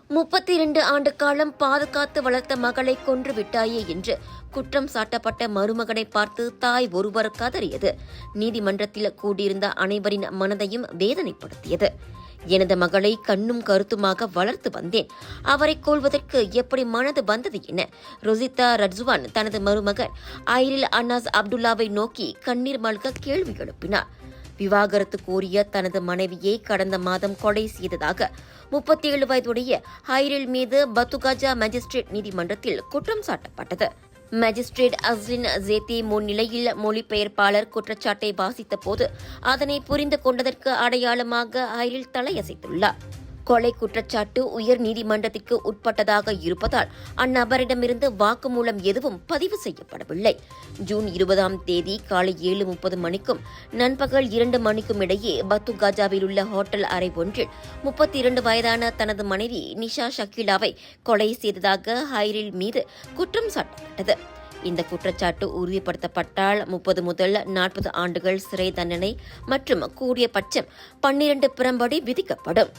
32 ஆண்டு காலம் பாதுகாத்து வளர்த்த மகளை கொன்று விட்டாயே என்று குற்றம் சாட்டப்பட்ட மருமகனை பார்த்து தாய் ஒருவர் கதறியது நீதிமன்றத்தில் கூடியிருந்த அனைவரின் மனதையும் வேதனைப்படுத்தியது. எனது மகளை கண்ணும் கருத்துமாக வளர்த்து வந்தேன், அவரை கொல்வதற்கு எப்படி மனது வந்தது என ரோசிதா ரட்ஜுவான் தனது மருமகன் ஐரில் அன்னாஸ் அப்துல்லாவை நோக்கி கண்ணீர் மல்க கேள்வி எழுப்பினார். விவாகரத்து கோரிய தனது மனைவியை கடந்த மாதம் கொலை செய்ததாக 37 வயதுடைய ஐரில் மீது பத்துகாஜா மேஜிஸ்ட்ரேட் நீதிமன்றத்தில் குற்றம் சாட்டப்பட்டது. மேஜிஸ்ட்ரேட் அஸ்லின் ஜேத்தி முன்னிலையில் மொழிபெயர்ப்பாளர் குற்றச்சாட்டை வாசித்த போது அதனை புரிந்து கொண்டதற்கு அடையாளமாக ஐரில் தலையசைத்துள்ளார். கொலை குற்றச்சாட்டு உயர் நீதிமன்றத்திற்கு உட்பட்டதாக இருப்பதால் அந்நபரிடமிருந்து வாக்குமூலம் எதுவும் பதிவு செய்யப்படவில்லை. ஜூன் 20ஆம் தேதி காலை 7:30 மணிக்கும் நண்பகல் 2 மணிக்கும் இடையே பத்துகாஜாவில் உள்ள ஹோட்டல் அறை ஒன்றில் 32 வயதான தனது மனைவி நிஷா ஷக்கீலாவை கொலை செய்ததாக ஐரில் மீது குற்றம் சாட்டப்பட்டது. இந்த குற்றச்சாட்டு உறுதிப்படுத்தப்பட்டால் 30 முதல் 40 ஆண்டுகள் சிறை தண்டனை மற்றும் கூடிய பட்சம் 12 பிரம்படி விதிக்கப்படும்.